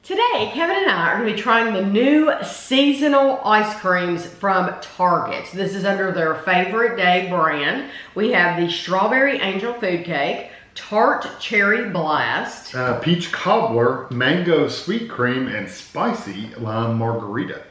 Today, Kevin and I are going to be trying the new seasonal ice creams from Target. This is under their Favorite Day brand. We have the Strawberry Angel Food Cake, Tart Cherry Blast, Peach Cobbler, Mango Sweet Cream, and Spicy Lime Margarita.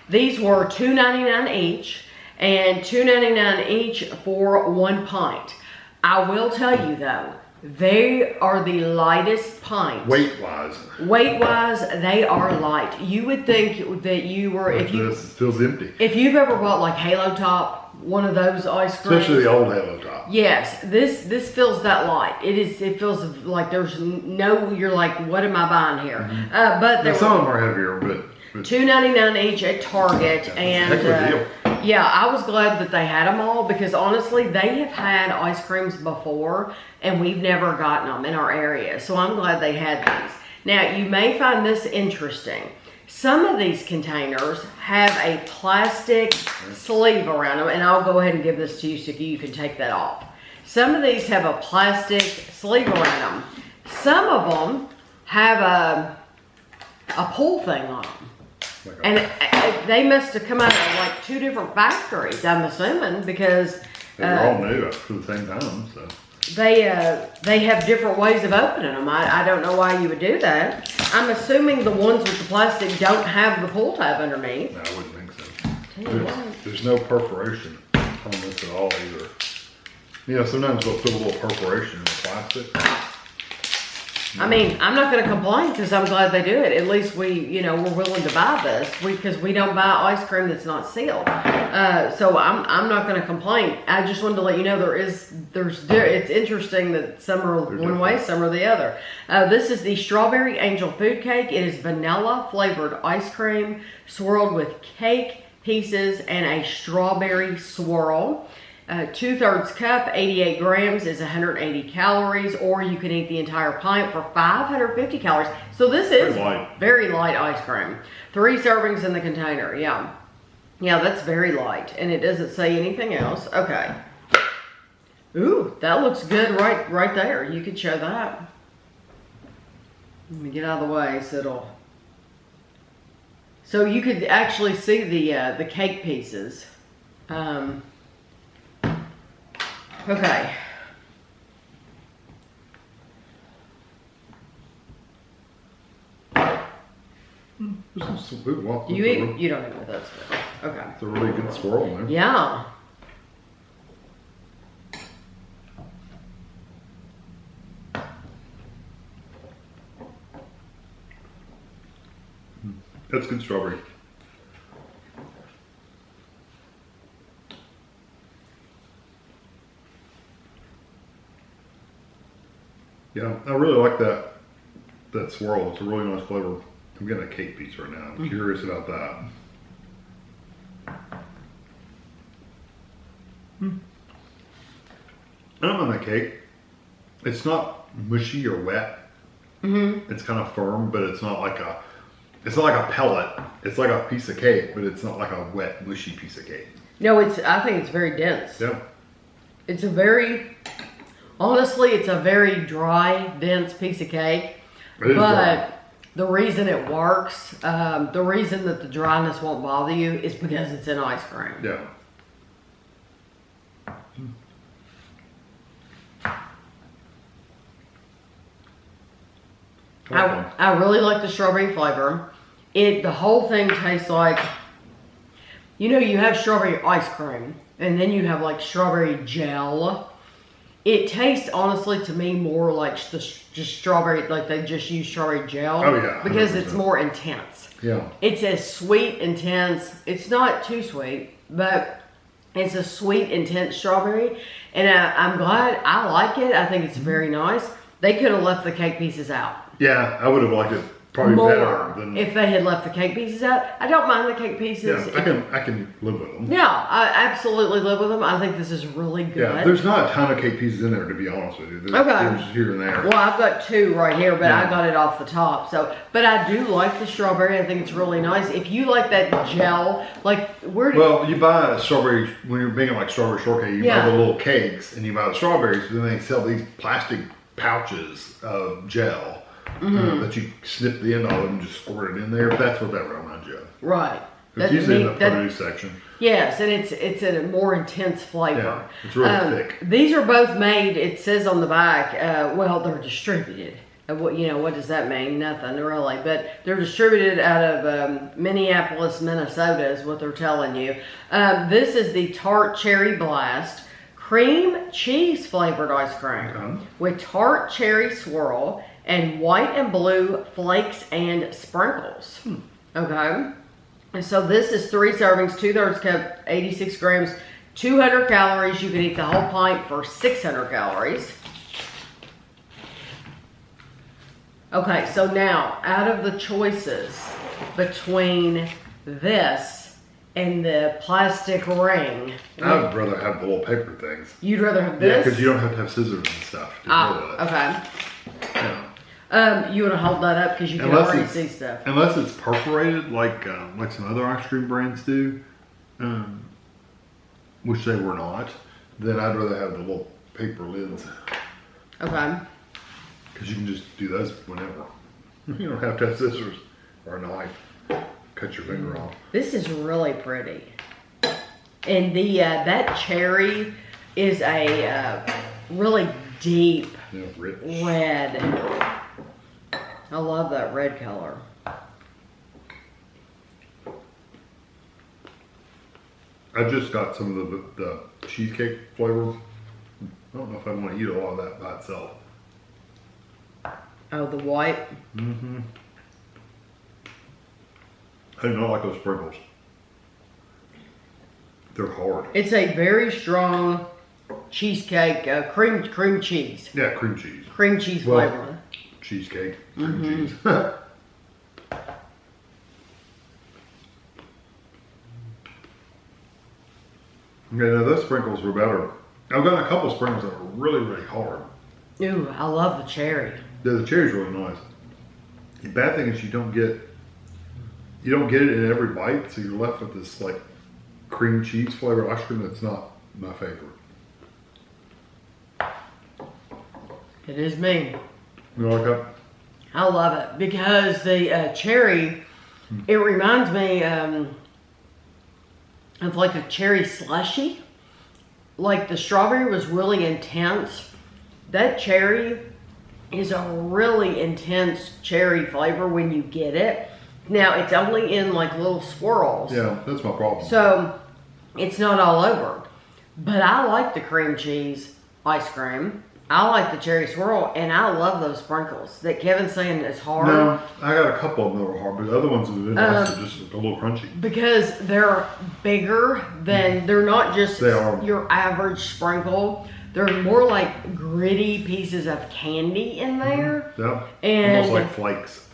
These were $2.99 each and $2.99 each for 1 pint. I will tell you though, they are the lightest pint. Weight-wise, they are light. You would think that you were, if you... This feels empty. If you've ever bought like Halo Top, one of those ice creams. Especially the old Halo Top. Yes, this feels that light. It feels like there's no, you're like, what am I buying here? Mm-hmm. But some of them are heavier, but $2.99 each at Target, and heck of a deal. yeah, I was glad that they had them all because honestly, they have had ice creams before, and we've never gotten them in our area. So I'm glad they had these. Now, you may find this interesting. Some of these containers have a plastic sleeve around them, and I'll go ahead and give this to you so you can take that off. Some of these have a plastic sleeve around them. Some of them have a pull thing on them. And they must have come out of like 2 different factories, I'm assuming, because they're all new at the same time. So they have different ways of opening them. I don't know why you would do that. I'm assuming the ones with the plastic don't have the pull tab underneath. No, I wouldn't think so. There's no perforation on this at all either. Yeah, sometimes they'll put a little perforation in the plastic. I mean, I'm not going to complain because I'm glad they do it. At least we're willing to buy this because we don't buy ice cream that's not sealed. So I'm not going to complain. I just wanted to let you know it's interesting that some are one way, some are the other. This is the Strawberry Angel Food Cake. It is vanilla flavored ice cream swirled with cake pieces and a strawberry swirl. 2/3 cup, 88 grams is 180 calories, or you can eat the entire pint for 550 calories. So this is very light ice cream. 3 servings in the container, yeah. Yeah, that's very light, and it doesn't say anything else. Okay. Ooh, that looks good right there. You could show that. Let me get out of the way so you could actually see the cake pieces. Okay. You don't know what that's for. Okay. It's a really good swirl in there. Yeah. That's good strawberry. Yeah, I really like that swirl. It's a really nice flavor. I'm getting a cake piece right now. I'm curious about that. I don't mind that cake. It's not mushy or wet. It's kind of firm, but it's not like a pellet. It's like a piece of cake, but it's not like a wet, mushy piece of cake. No, I think it's very dense. Yeah. Honestly, it's a very dry, dense piece of cake. It is dry. The reason it works, the reason that the dryness won't bother you is because it's in ice cream. Yeah. I really like the strawberry flavor. The whole thing tastes like, you have strawberry ice cream, and then you have like strawberry gel. It tastes, honestly, to me, more like just strawberry, like they just use strawberry gel. Oh, yeah. 100%. Because it's more intense. Yeah. It's a sweet, intense, it's not too sweet, but it's a sweet, intense strawberry. And I'm glad, I like it. I think it's very nice. They could have left the cake pieces out. Yeah, I would have liked it probably better than if they had left the cake pieces out. I don't mind the cake pieces. Yeah, I can live with them. Yeah, I absolutely live with them. I think this is really good. Yeah, there's not a ton of cake pieces in there, to be honest with you. There's here and there. Well, I've got 2 right here, but I got it off the top. But I do like the strawberry. I think it's really nice. If you like that gel, well, you buy a strawberry when you're making like strawberry shortcake. You buy the little cakes, and you buy the strawberries, but then they sell these plastic pouches of gel. that you snip the end off and just squirt it in there. But that's what that reminds you of. Right. It's usually in the produce section. Yes, and it's a more intense flavor. Yeah, it's really thick. These are both made, it says on the back, well, they're distributed. What does that mean? Nothing really. But they're distributed out of Minneapolis, Minnesota is what they're telling you. This is the Tart Cherry Blast cream cheese flavored ice cream with tart cherry swirl and white and blue flakes and sprinkles. Okay. And so this is 3 servings, 2/3 cup, 86 grams, 200 calories. You can eat the whole pint for 600 calories. Okay, so now, out of the choices between this and the plastic ring. I would rather have the little paper things. You'd rather have this? Yeah, because you don't have to have scissors and stuff to deal with it. Okay. Yeah. You want to hold that up because you can already see stuff. Unless it's perforated, like some other ice cream brands do, which they were not, then I'd rather have the little paper lids. Okay. Because you can just do those whenever. You don't have to have scissors or a knife. Cut your finger off. This is really pretty. And the that cherry is a really deep rich red. I love that red color. I just got some of the cheesecake flavors. I don't know if I want to eat a lot of that by itself. Oh, the white? Mm-hmm. I do not like those sprinkles. They're hard. It's a very strong cheesecake, cream cheese. Yeah, cream cheese. Cream cheese flavor. Cheesecake, cream cheese. Yeah, no, those sprinkles were better. I've gotten a couple sprinkles that were really, really hard. Ooh, I love the cherry. Yeah, the cherry's really nice. The bad thing is you don't get it in every bite, so you're left with this like cream cheese flavored ice cream that's not my favorite. It is me. You like that? I love it because the cherry, it reminds me of like a cherry slushy. Like the strawberry was really intense. That cherry is a really intense cherry flavor when you get it. Now it's only in like little swirls. Yeah, that's my problem. So it's not all over. But I like the cream cheese ice cream. I like the cherry swirl, and I love those sprinkles that Kevin's saying is hard. No, I got a couple of them that were hard, but the other ones have been nice. They're just a little crunchy. Because they're bigger than, they're not just your average sprinkle. They're more like gritty pieces of candy in there. Yeah, and almost like flakes.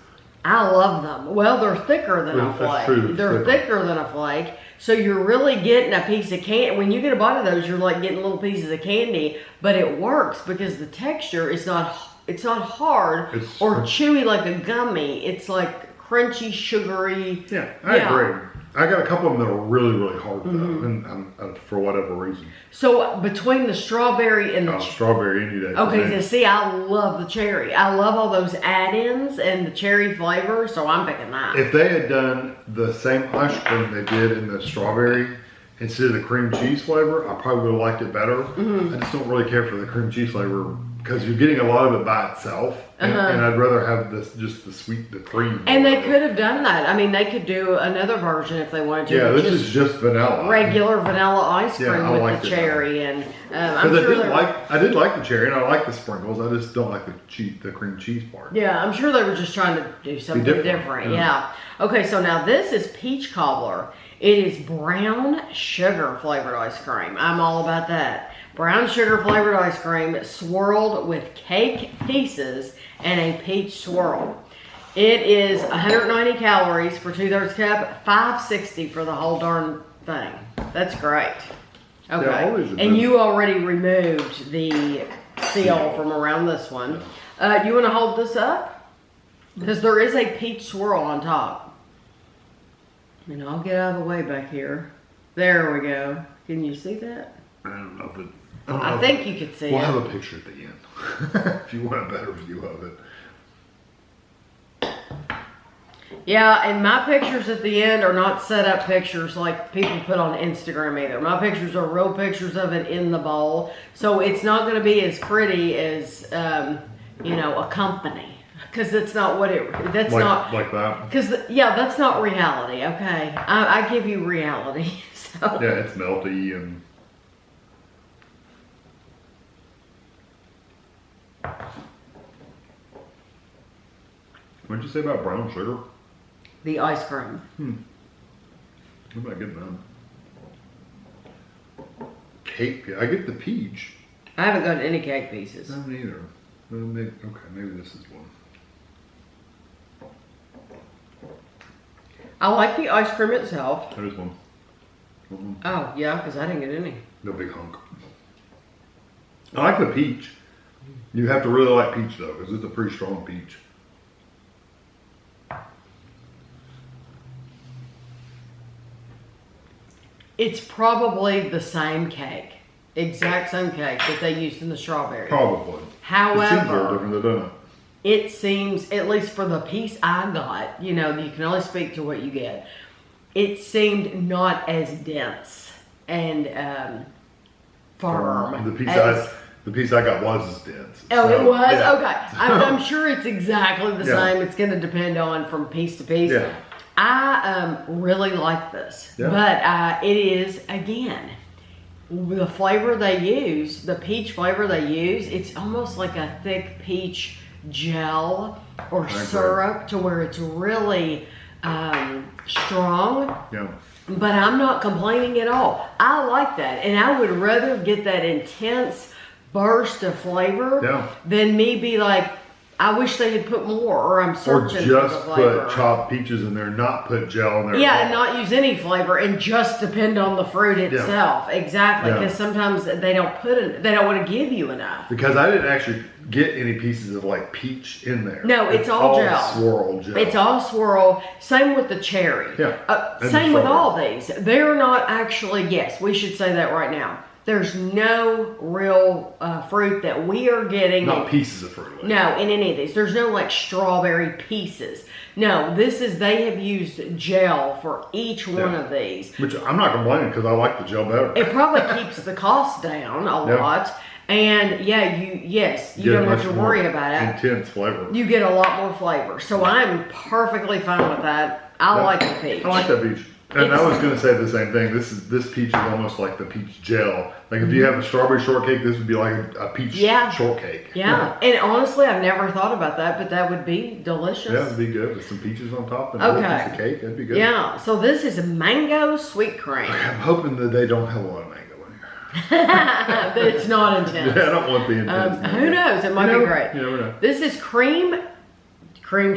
I love them. Well, they're thicker than a flake. That's true. They're thicker than a flake. So you're really getting a piece of candy. When you get a bite of those, you're like getting little pieces of candy. But it works because the texture is not hard or chewy like a gummy. It's like crunchy, sugary. Yeah, I agree. I got a couple of them that are really, really hard though, and for whatever reason. So between the strawberry and the strawberry any day. Okay, so see, I love the cherry. I love all those add-ins and the cherry flavor, so I'm picking that. If they had done the same ice cream they did in the strawberry instead of the cream cheese flavor, I probably would have liked it better. I just don't really care for the cream cheese flavor because you're getting a lot of it by itself, and I'd rather have just the cream. And they could have done that. I mean, they could do another version if they wanted to. Yeah, this is just vanilla. Regular vanilla ice cream with the cherry, and I'm sure I did like the cherry, and I like the sprinkles. I just don't like the cream cheese part. Yeah, I'm sure they were just trying to do something different. Yeah. Okay, so now this is peach cobbler. It is brown sugar flavored ice cream. I'm all about that. Brown sugar flavored ice cream swirled with cake pieces and a peach swirl. It is 190 calories for 2/3 cup, 560 for the whole darn thing. That's great. Okay. And you already removed the seal from around this one. You want to hold this up? Because there is a peach swirl on top. And I'll get out of the way back here. There we go. Can you see that? I don't know if it... I think you could see it. We'll have a picture at the end if you want a better view of it. Yeah, and my pictures at the end are not set up pictures like people put on Instagram either. My pictures are real pictures of it in the bowl. So it's not going to be as pretty as, you know, a company. Because that's not what that's not. Like that? Because, yeah, that's not reality, okay? I give you reality, so. Yeah, it's melty and... What'd you say about brown sugar? The ice cream. I'm not getting that. Cake, I get the peach. I haven't got any cake pieces. I don't either. Maybe, okay, maybe this is one. I like the ice cream itself. There's one. Oh, yeah, because I didn't get any. No big hunk. I like the peach. You have to really like peach though, because it's a pretty strong peach. It's probably the same cake. Exact same cake that they used in the strawberry. Probably. However, it seems a little different, doesn't it? It seems, at least for the piece I got, you know, you can only speak to what you get. It seemed not as dense and firm. The piece I got was as dense. Oh, so, it was? yeah. Okay. I'm sure it's exactly the same. It's going to depend on from piece to piece. Yeah. I really like this. Yeah. But it is, again, the flavor they use, the peach flavor they use, it's almost like a thick peach gel or syrup to where it's really strong. Yeah. But I'm not complaining at all. I like that. And I would rather get that intense burst of flavor than me be like, I wish they had put more, or I'm searching for the just flavor. put chopped peaches in there, not put gel in there. Yeah, and not use any flavor, and just depend on the fruit itself. Exactly, because sometimes they don't put it. They don't want to give you enough. Because I didn't actually get any pieces of like peach in there. No, it's all gel. Swirl gel. It's all swirl. Same with the cherry. Yeah. Same with all these. They're not actually. Yes, we should say that right now. There's no real fruit that we are getting. Not pieces of fruit. Like no, in any of these. There's no like strawberry pieces. No, this is, they have used gel for each one of these. Which I'm not complaining because I like the gel better. It probably keeps the cost down a lot. And yeah, you don't have to worry about it. Intense flavor. You get a lot more flavor. So I'm perfectly fine with that. I like the peach. I like that peach. And I was going to say the same thing. This peach is almost like the peach gel. Like if you have a strawberry shortcake, this would be like a peach shortcake. Yeah. And honestly, I've never thought about that, but that would be delicious. Yeah, it'd be good with some peaches on top and a little piece of cake. That'd be good. Yeah. So this is mango sweet cream. I'm hoping that they don't have a lot of mango in here. That it's not intense. Yeah, I don't want the intense. Who knows? It might be great. You never know. This is cream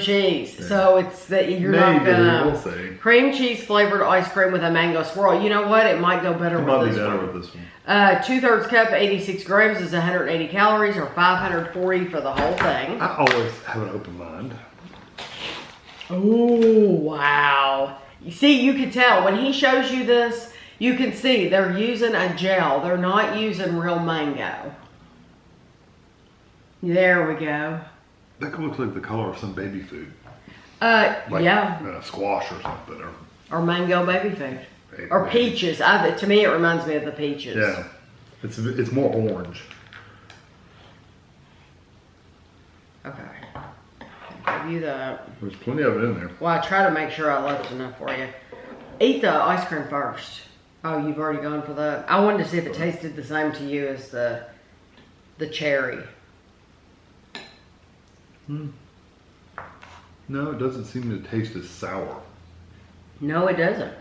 cheese. Yeah. So it's that you're not gonna we'll see. Cream cheese flavored ice cream with a mango swirl. You know what? It might go better with this one. With this one. 2/3 cup, 86 grams is 180 calories or 540 for the whole thing. I always have an open mind. Oh, wow. You see, you can tell when he shows you this, you can see they're using a gel. They're not using real mango. There we go. That looks like the color of some baby food. Yeah. Squash or something. Or mango baby food. Or peaches. To me, it reminds me of the peaches. Yeah. It's more orange. Okay. Give you that. There's plenty of it in there. Well, I try to make sure I left enough for you. Eat the ice cream first. Oh, you've already gone for that? I wanted to see if it tasted the same to you as the cherry. No, it doesn't seem to taste as sour. No, it doesn't.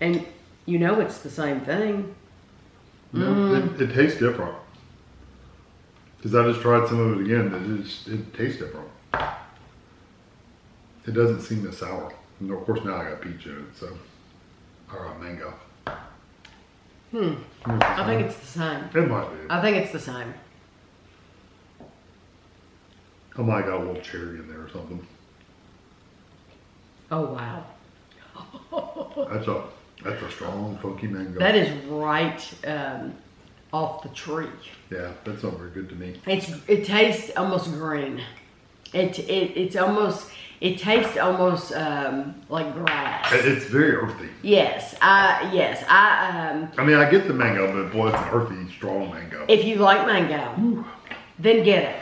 And you know it's the same thing. No, it tastes different. Because I just tried some of it again. It tastes different. It doesn't seem as sour. And of course now I got peach in it, so. Or mango. I think it's the same. It might be. I think it's the same. I might got a little cherry in there or something. Oh, wow. That's a strong, funky mango. That is right off the tree. Yeah, that's not very good to me. It tastes almost green. It's almost, It tastes almost like grass. It's very earthy. Yes, I mean, I get the mango, but boy, it's an earthy, strong mango. if you like mango, then get it.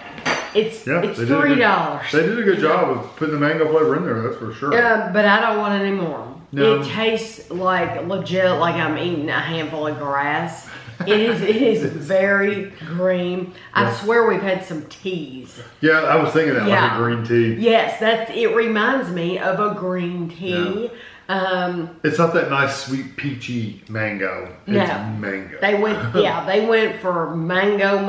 It's $3. They did a good job of putting the mango flavor in there, that's for sure. But I don't want any more. No. It tastes like legit, like I'm eating a handful of grass. It is very green. I swear we've had some teas. Yeah, I was thinking that, like a green tea. Yes, it reminds me of a green tea. Yeah. It's not that nice, sweet, peachy mango. It's mango. They went for mango.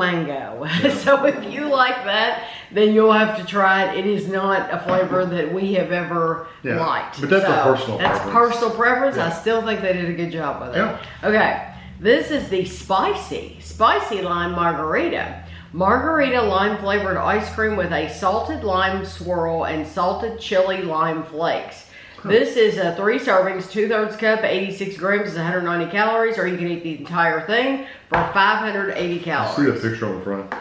Yeah. So if you like that, then you'll have to try it. It is not a flavor that we have ever liked. But that's a personal preference. That's personal preference. Yeah. I still think they did a good job with it. Yeah. Okay. This is the spicy lime margarita. Margarita lime flavored ice cream with a salted lime swirl and salted chili lime flakes. This is 3 servings, 2/3 cup, 86 grams, is 190 calories, or you can eat the entire thing for 580 calories. See the picture on the front?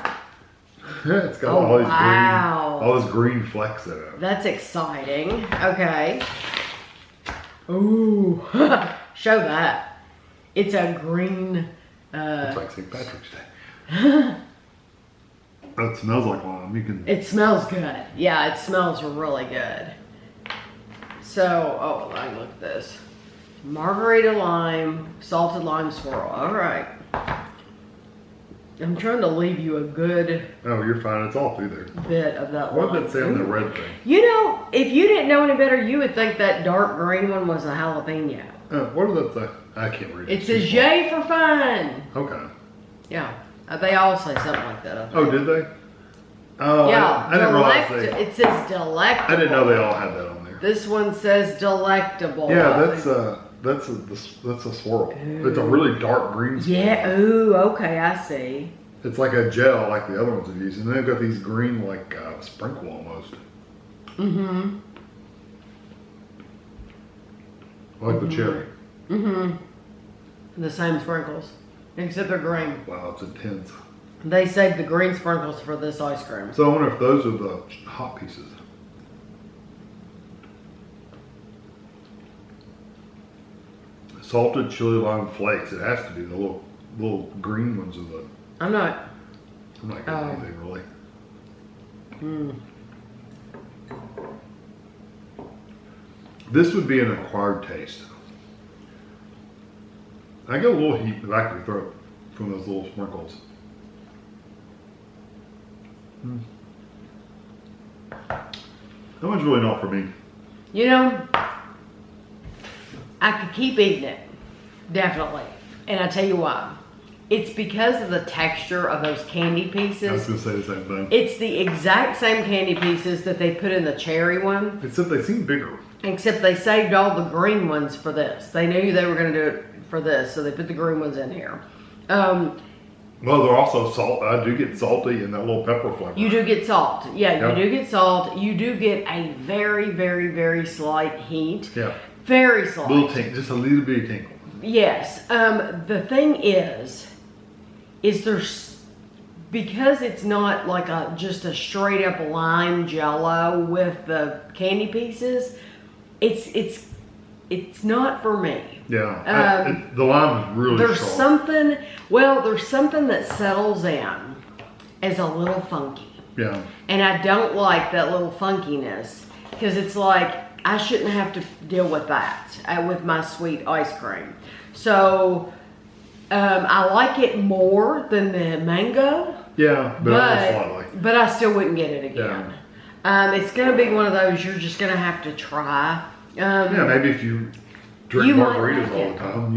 It's got all these green flecks in it. That's exciting. Okay. Ooh, show that. It's a green. It's like St. Patrick's Day. It smells like lime. It smells good. Yeah, it smells really good. So, I look at this. Margarita lime, salted lime swirl. All right. I'm trying to leave you a good. Oh, you're fine. It's all through there. Bit of that. What did that say on the red thing? You know, if you didn't know any better, you would think that dark green one was a jalapeno. What did that say? I can't read it. It says J for fun. Okay. Yeah. They all say something like that. Oh, did they? Oh, yeah. I didn't realize it says delectable. I didn't know they all had that on there. This one says delectable. Yeah, that's a swirl. Ooh. It's a really dark green swirl. Yeah. Ooh. Okay, I see. It's like a gel, like the other ones have used, and they've got these green, like sprinkle almost. Mm-hmm. Like the cherry. Mm-hmm. The same sprinkles, except they're green. Wow, it's intense. They saved the green sprinkles for this ice cream. So I wonder if those are the hot pieces. Salted chili lime flakes. It has to be the little green ones of the. I'm not getting anything really. This would be an acquired taste. I get a little heat in the back of your throat from those little sprinkles. That one's really not for me. You know, I could keep eating it, definitely. And I tell you why. It's because of the texture of those candy pieces. I was going to say the same thing. It's the exact same candy pieces that they put in the cherry one. Except they seem bigger. Except they saved all the green ones for this. They knew they were going to do it for this, so they put the green ones in here. Well, they're also salt. I do get salty and that little pepper flavor. You do get salt. Yeah, you do get salt. You do get a very, very, very slight heat. Yeah. Very slight. Little tinkle, just a little bit of tinkle. Yes. The thing is there's, because it's not like just a straight up lime jello with the candy pieces, it's not for me. Yeah, the lime is really there's strong. There's something that settles in as a little funky. Yeah. And I don't like that little funkiness, because it's like, I shouldn't have to deal with that with my sweet ice cream. So, I like it more than the mango. Yeah, but I still wouldn't get it again. Yeah. It's going to be one of those you're just going to have to try. Yeah, maybe if you drink margaritas all the time,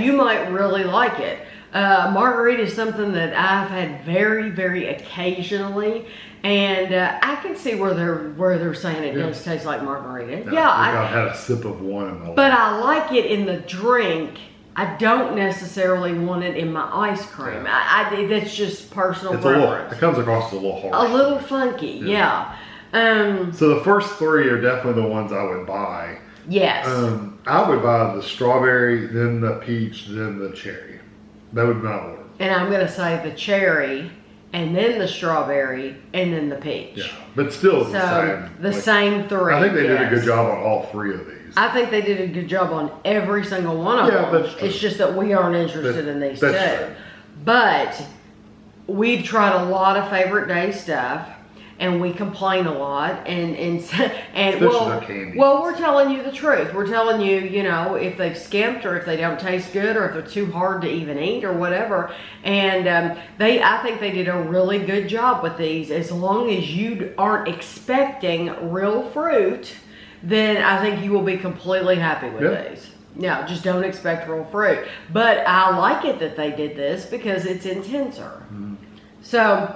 you might really like it. Margarita is something that I've had very, very occasionally, and I can see where they're saying it does taste like margarita. I've had a sip of one in my life. But I like it in the drink. I don't necessarily want it in my ice cream. Yeah. That's just personal preference. It comes across a little harsh. A little funky, yeah. So the first three are definitely the ones I would buy. Yes. I would buy the strawberry, then the peach, then the cherry. That would be my order. And I'm going to say the cherry and then the strawberry, and then the peach. Yeah, but still the So same. the same three. I think they did a yes. good job on all three of these. I think they did a good job on every single one of them. That's true. It's just that we aren't interested in these that's two. true. But we've tried a lot of favorite day stuff, and we complain a lot, and Especially well, the candy. well, we're telling you the truth. We're telling you, you know, if they've skimped or if they don't taste good or if they're too hard to even eat or whatever. And I think they did a really good job with these. As long as you aren't expecting real fruit, then I think you will be completely happy with these. No, just don't expect real fruit. But I like it that they did this because it's intenser. So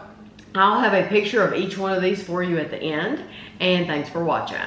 I'll have a picture of each one of these for you at the end. And thanks for watching.